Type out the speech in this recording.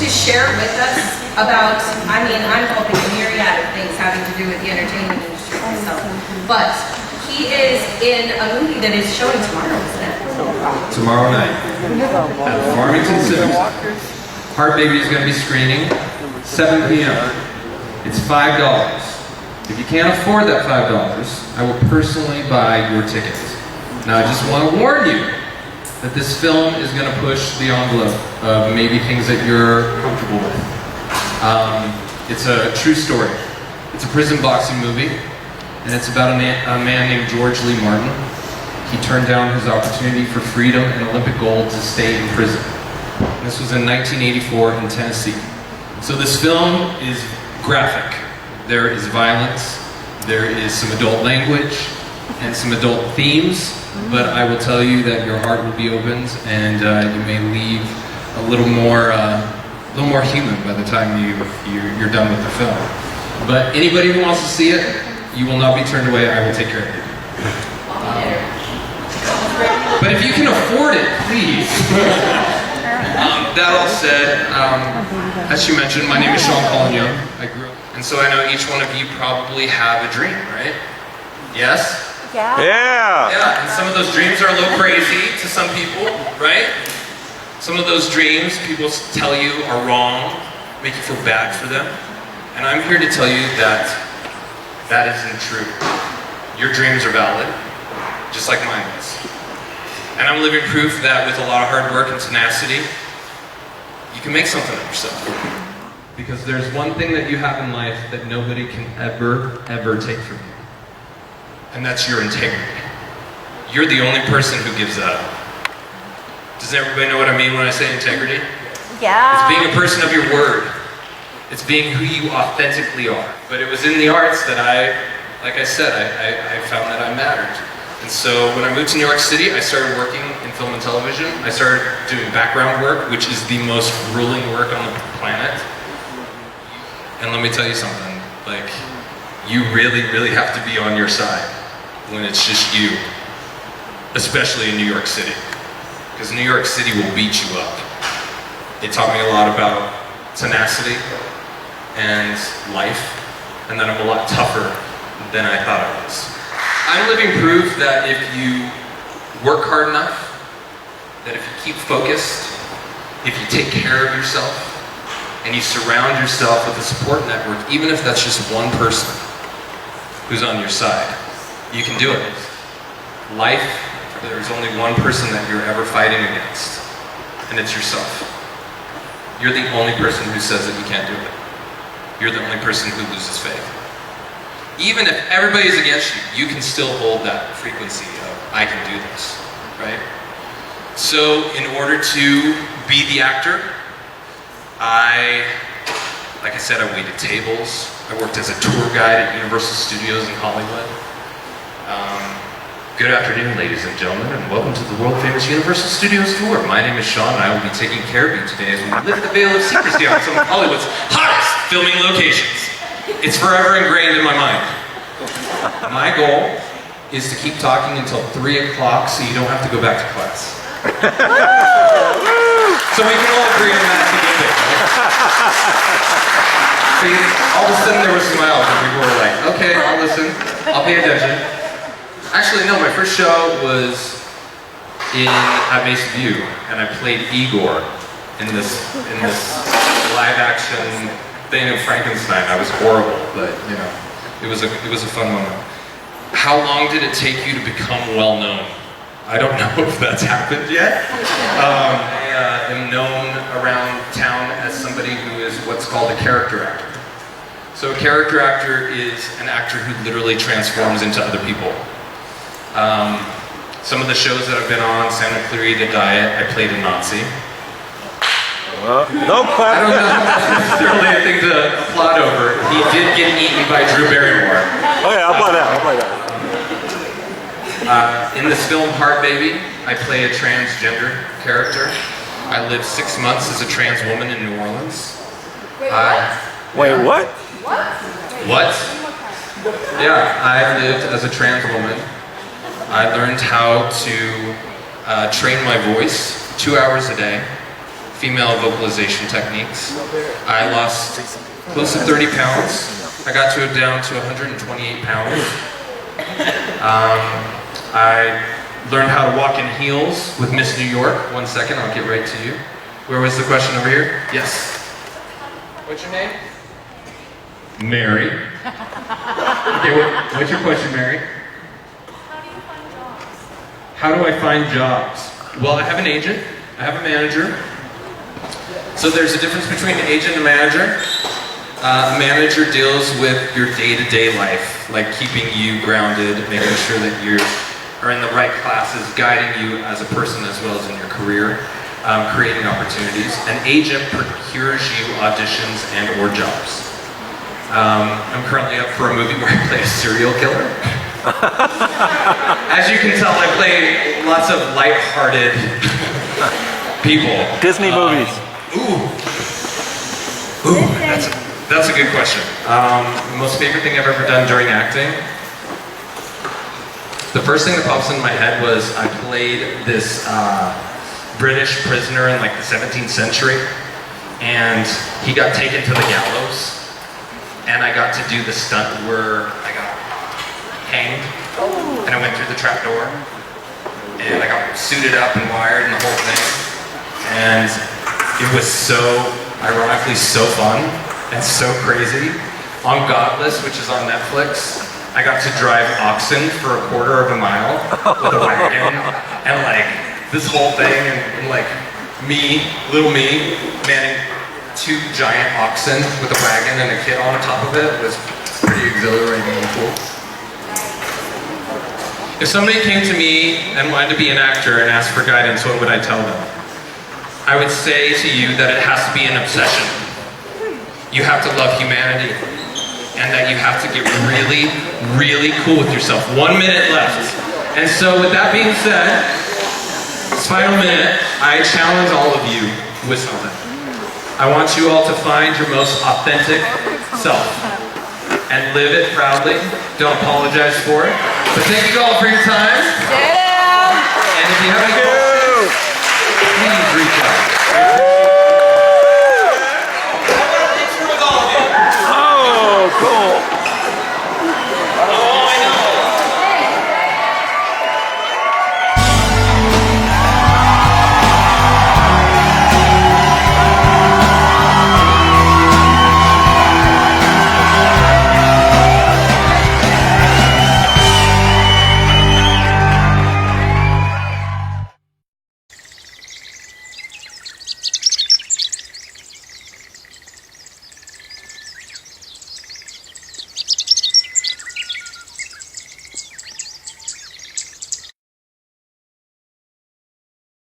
to share with us about, I mean, I'm hoping a myriad of things having to do with the entertainment industry myself, but he is in a movie that is showing tomorrow, isn't it? Tomorrow night at Farmington Cinema. Hartt Baby is going to be screening 7 p.m. It's $5. If you can't afford that $5, I will personally buy your ticket. Now I just want to warn you that this film is going to push the envelope of maybe things that you're comfortable with. It's a true story. It's a prison boxing movie, and it's about a man named George Lee Martin. He turned down his opportunity for freedom and Olympic gold to stay in prison. And this was in 1984 in Tennessee. So this film is graphic. There is violence, there is some adult language, and some adult themes, but I will tell you that your heart will be opened, and you may leave a little more human by the time you're done with the film. But anybody who wants to see it, you will not be turned away. I will take care of you. But if you can afford it, please. That all said, as you mentioned, my name is Shawn-Caulin Young. I grew up, and so I know each one of you probably have a dream, right? Yes? Yeah. Yeah, and some of those dreams are a little crazy to some people, right? Some of those dreams people tell you are wrong, make you feel bad for them. And I'm here to tell you that that isn't true. Your dreams are valid, just like mine is. And I'm living proof that with a lot of hard work and tenacity, you can make something of yourself. Because there's one thing that you have in life that nobody can ever take from you. And that's your integrity. You're the only person who gives that up. Does everybody know what I mean when I say integrity? Yeah. It's being a person of your word. It's being who you authentically are. But it was in the arts that like I said, I found that I mattered. And so when I moved to New York City, I started working in film and television. I started doing background work, which is the most grueling work on the planet. And let me tell you something, like, you really have to be on your side when it's just you, especially in New York City. Because New York City will beat you up. It taught me a lot about tenacity and life, and that I'm a lot tougher than I thought I was. I'm living proof that if you work hard enough, that if you keep focused, if you take care of yourself, and you surround yourself with a support network, even if that's just one person who's on your side, you can do it. Life, there's only one person that you're ever fighting against, and it's yourself. You're the only person who says that you can't do it. You're the only person who loses faith. Even if everybody's against you, you can still hold that frequency of, I can do this, right? So in order to be the actor, like I said, I waited tables. I worked as a tour guide at Universal Studios in Hollywood. Good afternoon, ladies and gentlemen, and welcome to the world-famous Universal Studios tour. My name is Shawn, and I will be taking care of you today as we lift the veil of secrecy on some of Hollywood's hottest filming locations. It's forever ingrained in my mind. My goal is to keep talking until 3 o'clock so you don't have to go back to class. So we can all agree on that together. See, all of a sudden there were smiles and people were like, okay, I'll listen, I'll pay attention. Actually, no, my first show was at Mason View, and I played Igor in this live action thing of Frankenstein. I was horrible, but you know, it was a fun moment. How long did it take you to become well known? I don't know if that's happened yet. I am known around town as somebody who is what's called a character actor. So a character actor is an actor who literally transforms into other people. Some of the shows that I've been on, Santa Clarita Diet, I played a Nazi. No clap. I don't know if that's necessarily a thing to applaud over. He did get eaten by Drew Barrymore. Oh yeah, I'll buy that. In this film, Hartt Baby, I play a transgender character. I lived 6 months as a trans woman in New Orleans. Wait, what? What? Yeah, I lived as a trans woman. I learned how to train my voice 2 hours a day, female vocalization techniques. I lost close to 30 pounds. I got down to 128 pounds. I learned how to walk in heels with Miss New York. 1 second, I'll get right to you. Where was the question over here? Yes. What's your name? Mary. Okay, what's your question, Mary? How do I find jobs? Well, I have an agent. I have a manager. So there's a difference between an agent and a manager. A manager deals with your day-to-day life, like keeping you grounded, making sure that you are in the right classes, guiding you as a person as well as in your career, creating opportunities. An agent procures you auditions and or jobs. I'm currently up for a movie where I play a serial killer. As you can tell, I play lots of light-hearted people. Disney movies. That's a good question. Most favorite thing I've ever done during acting? The first thing that pops into my head was I played this British prisoner in like the 17th century, and he got taken to the gallows, and I got to do the stunt where I got hanged, and I went through the trap door, and I got suited up and wired and the whole thing, and it was so, ironically, so fun and so crazy. On Godless, which is on Netflix, I got to drive oxen for a quarter of a mile with a wagon, and like this whole thing, and like me, little me, manning 2 giant oxen with a wagon and a kid on top of it was pretty exhilarating and cool. If somebody came to me and wanted to be an actor and asked for guidance, what would I tell them? I would say to you that it has to be an obsession. You have to love humanity, and that you have to get really, really cool with yourself. 1 minute left. And so with that being said, this final minute, I challenge all of you with something. I want you all to find your most authentic self and live it proudly. Don't apologize for it. But thank you all for your time. And if you have any